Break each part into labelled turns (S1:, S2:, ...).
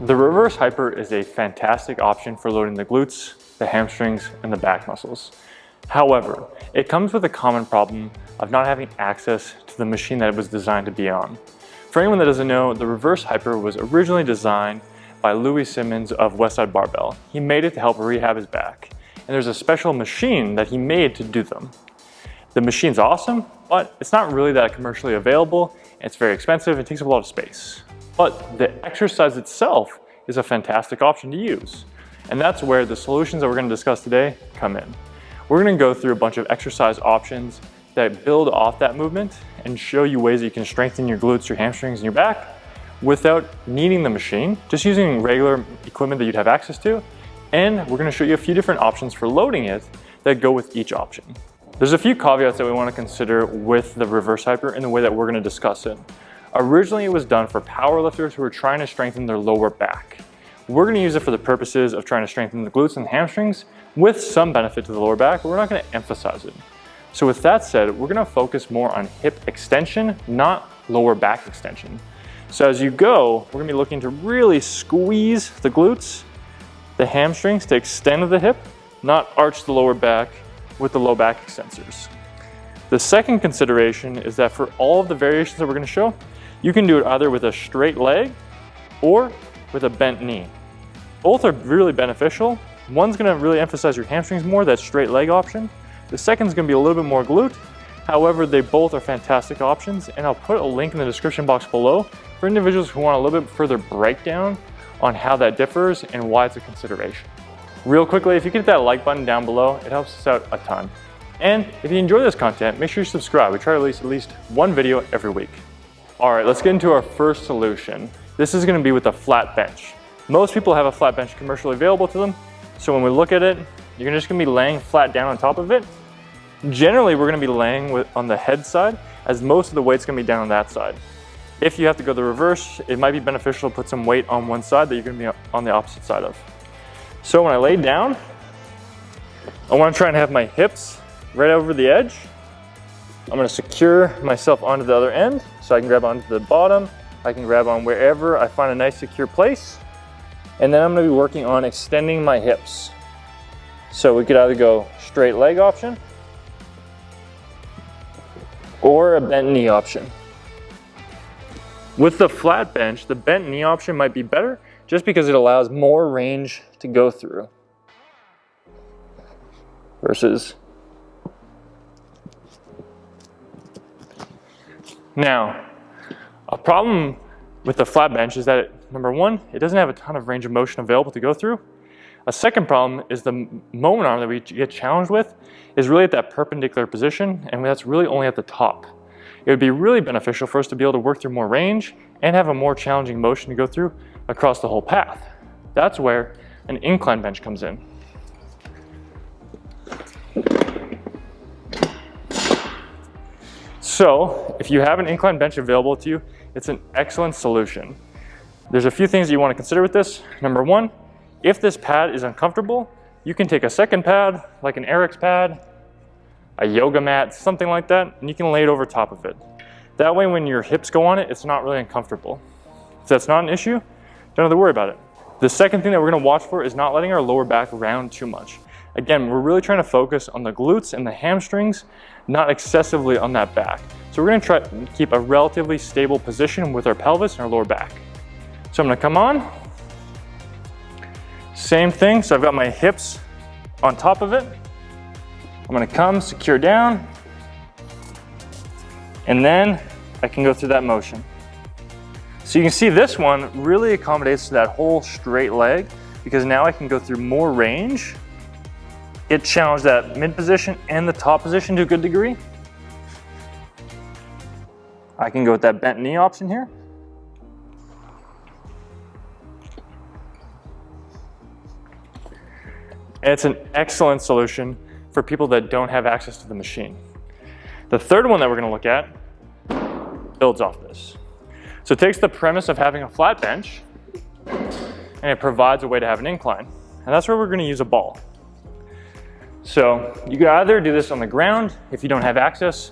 S1: The reverse hyper is a fantastic option for loading the glutes, the hamstrings, and the back muscles. However, it comes with a common problem of not having access to the machine that it was designed to be on. For anyone that doesn't know, the reverse hyper was originally designed by Louis Simmons of Westside Barbell. He made it to help rehab his back, and there's a special machine that he made to do them. The machine's awesome, but it's not really that commercially available, and it's very expensive and takes up a lot of space. But the exercise itself is a fantastic option to use. And that's where the solutions that we're going to discuss today come in. We're going to go through a bunch of exercise options that build off that movement and show you ways that you can strengthen your glutes, your hamstrings, and your back without needing the machine, just using regular equipment that you'd have access to. And we're going to show you a few different options for loading it that go with each option. There's a few caveats that we want to consider with the reverse hyper in the way that we're going to discuss it. Originally, it was done for powerlifters who are trying to strengthen their lower back. We're going to use it for the purposes of trying to strengthen the glutes and the hamstrings with some benefit to the lower back, but we're not going to emphasize it. So with that said, we're going to focus more on hip extension, not lower back extension. So as you go, we're going to be looking to really squeeze the glutes, the hamstrings to extend the hip, not arch the lower back with the low back extensors. The second consideration is that for all of the variations that we're going to show, you can do it either with a straight leg or with a bent knee. Both are really beneficial. One's going to really emphasize your hamstrings more, that straight leg option. The second's going to be a little bit more glute. However, they both are fantastic options, and I'll put a link in the description box below for individuals who want a little bit further breakdown on how that differs and why it's a consideration. Real quickly, if you hit that like button down below, it helps us out a ton. And if you enjoy this content, make sure you subscribe. We try to release at least one video every week. All right, let's get into our first solution. This is going to be with a flat bench. Most people have a flat bench commercially available to them. So when we look at it, you're just going to be laying flat down on top of it. Generally, we're going to be laying on the head side, as most of the weight's going to be down on that side. If you have to go the reverse, it might be beneficial to put some weight on one side that you're going to be on the opposite side of. So when I lay down, I want to try and have my hips right over the edge. I'm going to secure myself onto the other end so I can grab onto the bottom. I can grab on wherever I find a nice secure place. And then I'm going to be working on extending my hips. So we could either go straight leg option or a bent knee option. With the flat bench, the bent knee option might be better just because it allows more range to go through versus. Now, a problem with the flat bench is that number one, it doesn't have a ton of range of motion available to go through. A second problem is the moment arm that we get challenged with is really at that perpendicular position, and that's really only at the top. It would be really beneficial for us to be able to work through more range and have a more challenging motion to go through across the whole path. That's where an incline bench comes in. So if you have an incline bench available to you, it's an excellent solution. There's a few things you want to consider with this. Number one, if this pad is uncomfortable, you can take a second pad, like an Eric's pad, a yoga mat, something like that, and you can lay it over top of it. That way when your hips go on it, it's not really uncomfortable. If that's not an issue, don't have to worry about it. The second thing that we're going to watch for is not letting our lower back round too much. Again, we're really trying to focus on the glutes and the hamstrings, not excessively on that back. So we're going to try to keep a relatively stable position with our pelvis and our lower back. So I'm going to come on. Same thing, so I've got my hips on top of it. I'm going to come, secure down, and then I can go through that motion. So you can see this one really accommodates to that whole straight leg because now I can go through more range. It challenged that mid position and the top position to a good degree. I can go with that bent knee option here. And it's an excellent solution for people that don't have access to the machine. The third one that we're going to look at builds off this. So it takes the premise of having a flat bench and it provides a way to have an incline. And that's where we're going to use a ball. So you can either do this on the ground if you don't have access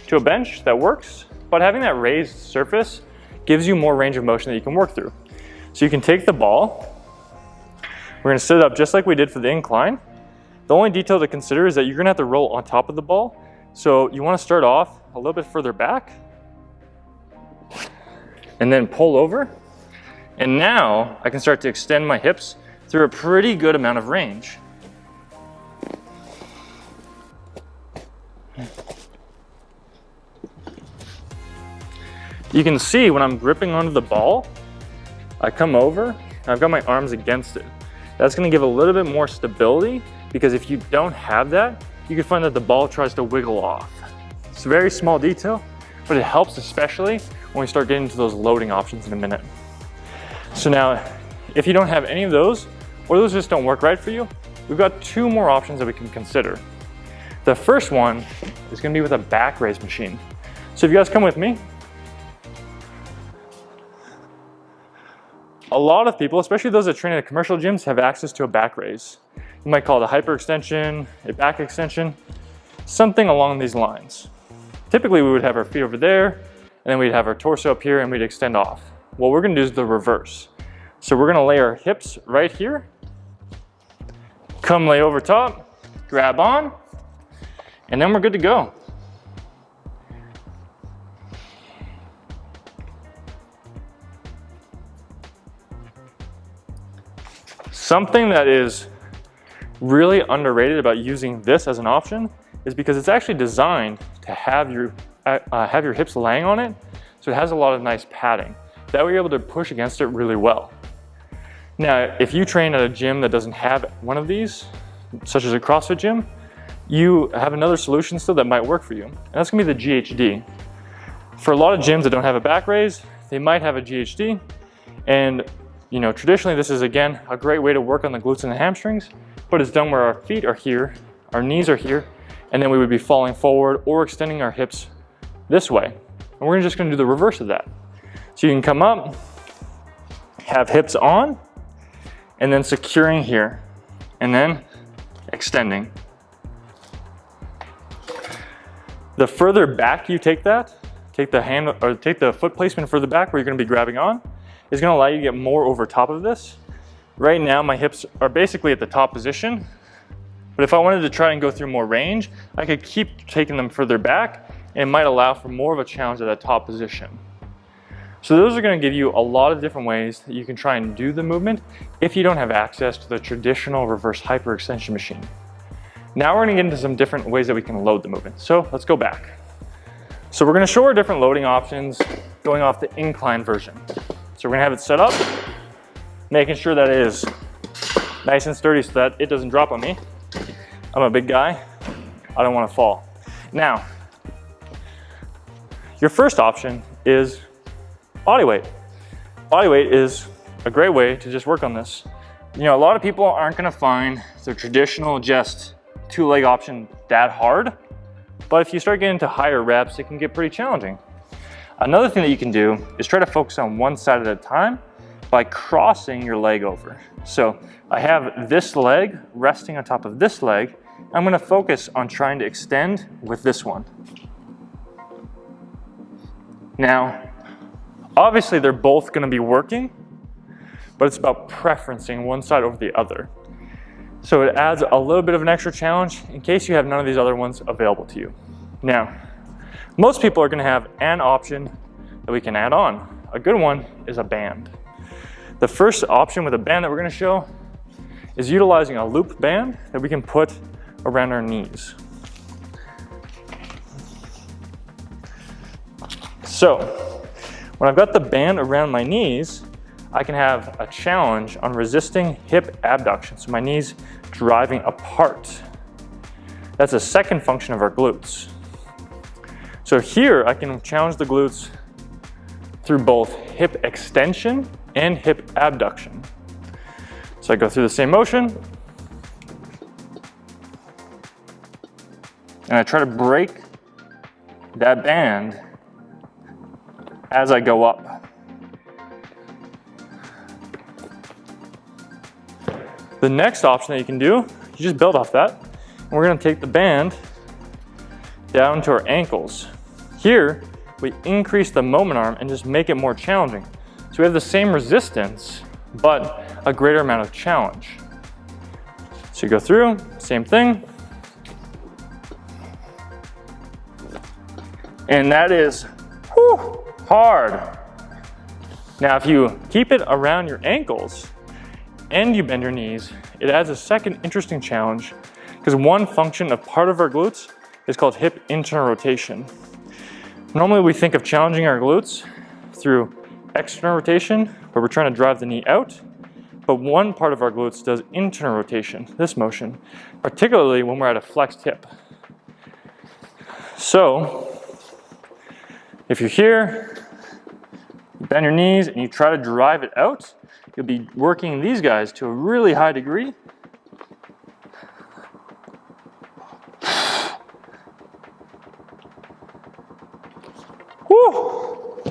S1: to a bench that works, but having that raised surface gives you more range of motion that you can work through. So you can take the ball. We're gonna set it up just like we did for the incline. The only detail to consider is that you're gonna have to roll on top of the ball. So you wanna start off a little bit further back and then pull over. And now I can start to extend my hips through a pretty good amount of range. You can see when I'm gripping onto the ball, I come over and I've got my arms against it. That's gonna give a little bit more stability, because if you don't have that, you can find that the ball tries to wiggle off. It's a very small detail, but it helps especially when we start getting into those loading options in a minute. So now, if you don't have any of those, or those just don't work right for you, we've got two more options that we can consider. The first one is gonna be with a back raise machine. So if you guys come with me, a lot of people, especially those that train at commercial gyms, have access to a back raise. You might call it a hyperextension, a back extension, something along these lines. Typically we would have our feet over there, and then we'd have our torso up here and we'd extend off. What we're gonna do is the reverse. So we're gonna lay our hips right here, come lay over top, grab on, and then we're good to go. Something that is really underrated about using this as an option is because it's actually designed to have your hips laying on it, so it has a lot of nice padding. That way you're able to push against it really well. Now, if you train at a gym that doesn't have one of these, such as a CrossFit gym, you have another solution still that might work for you, and that's gonna be the GHD. For a lot of gyms that don't have a back raise, they might have a GHD, and traditionally this is, again, a great way to work on the glutes and the hamstrings, but it's done where our feet are here, our knees are here, and then we would be falling forward or extending our hips this way. And we're just gonna do the reverse of that. So you can come up, have hips on, and then securing here, and then extending. The further back you take that, take the foot placement further back where you're gonna be grabbing on, is gonna allow you to get more over top of this. Right now, my hips are basically at the top position, but if I wanted to try and go through more range, I could keep taking them further back, and it might allow for more of a challenge at that top position. So those are gonna give you a lot of different ways that you can try and do the movement if you don't have access to the traditional reverse hyperextension machine. Now we're gonna get into some different ways that we can load the movement. So let's go back. So we're gonna show our different loading options going off the incline version. So we're gonna have it set up, making sure that it is nice and sturdy so that it doesn't drop on me. I'm a big guy, I don't wanna fall. Now, your first option is bodyweight. Bodyweight is a great way to just work on this. A lot of people aren't gonna find the traditional just two-leg option that hard, but if you start getting into higher reps, it can get pretty challenging. Another thing that you can do is try to focus on one side at a time by crossing your leg over. So I have this leg resting on top of this leg. I'm gonna focus on trying to extend with this one. Now, obviously they're both gonna be working, but it's about preferencing one side over the other. So it adds a little bit of an extra challenge in case you have none of these other ones available to you. Now, most people are gonna have an option that we can add on. A good one is a band. The first option with a band that we're gonna show is utilizing a loop band that we can put around our knees. So, when I've got the band around my knees, I can have a challenge on resisting hip abduction, so my knees driving apart. That's a second function of our glutes. So here I can challenge the glutes through both hip extension and hip abduction. So I go through the same motion, and I try to break that band as I go up. The next option that you can do, you just build off that, and we're gonna take the band down to our ankles. Here, we increase the moment arm and just make it more challenging. So we have the same resistance, but a greater amount of challenge. So you go through, same thing. And that is hard. Now, if you keep it around your ankles and you bend your knees, it adds a second interesting challenge, because one function of part of our glutes is called hip internal rotation. Normally we think of challenging our glutes through external rotation, where we're trying to drive the knee out, but one part of our glutes does internal rotation, this motion, particularly when we're at a flexed hip. So, if you're here, you bend your knees and you try to drive it out, you'll be working these guys to a really high degree. Woo!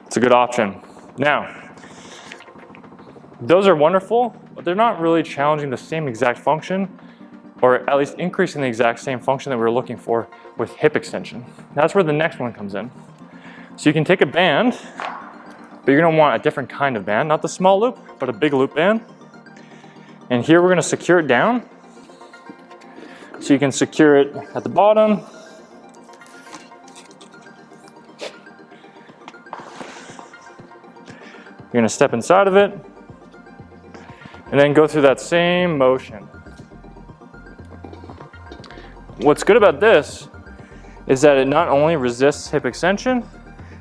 S1: It's a good option. Now, those are wonderful, but they're not really challenging the same exact function, or at least increasing the exact same function that we were looking for with hip extension. That's where the next one comes in. So you can take a band, but you're gonna want a different kind of band, not the small loop, but a big loop band. And here we're gonna secure it down. So you can secure it at the bottom. You're gonna step inside of it and then go through that same motion. What's good about this is that it not only resists hip extension,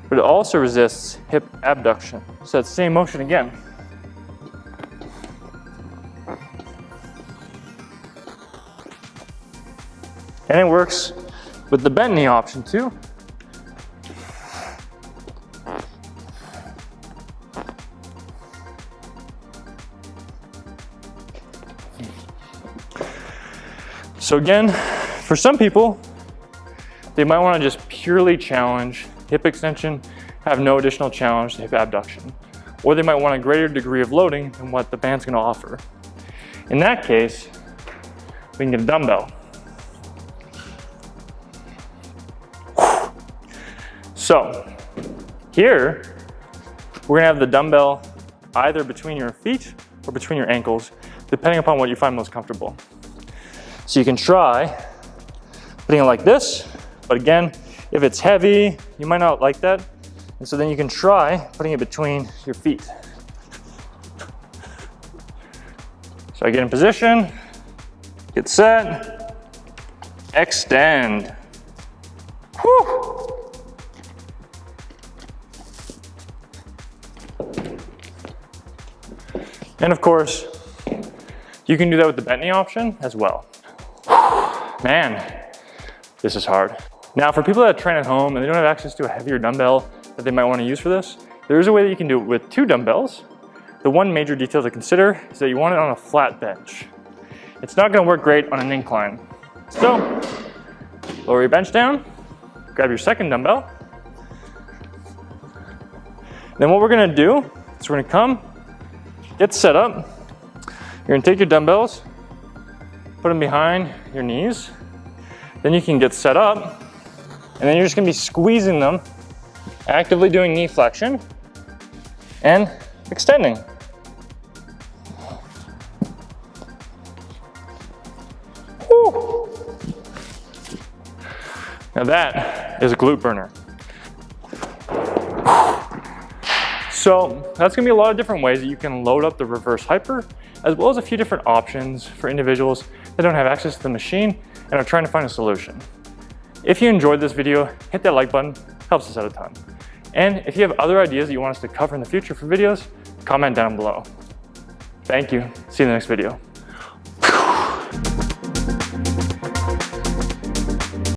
S1: but it also resists hip abduction. So that same motion again. And it works with the bent knee option too. So again, for some people, they might want to just purely challenge hip extension, have no additional challenge to hip abduction. Or they might want a greater degree of loading than what the band's going to offer. In that case, we can get a dumbbell. So here, we're going to have the dumbbell either between your feet or between your ankles, depending upon what you find most comfortable. So you can try putting it like this, but again, if it's heavy, you might not like that. And so then you can try putting it between your feet. So I get in position, get set, extend. Whew. And of course, you can do that with the bent knee option as well. Man, this is hard. Now for people that train at home and they don't have access to a heavier dumbbell that they might want to use for this, there is a way that you can do it with 2 dumbbells. The one major detail to consider is that you want it on a flat bench. It's not going to work great on an incline. So, lower your bench down, grab your second dumbbell. Then what we're going to do is we're going to come, get set up. You're going to take your dumbbells, put them behind your knees. Then you can get set up, and then you're just going to be squeezing them, actively doing knee flexion and extending. Woo. Now that is a glute burner. So that's going to be a lot of different ways that you can load up the reverse hyper, as well as a few different options for individuals that don't have access to the machine and are trying to find a solution. If you enjoyed this video, hit that like button, helps us out a ton. And if you have other ideas that you want us to cover in the future for videos, comment down below. Thank you, see you in the next video.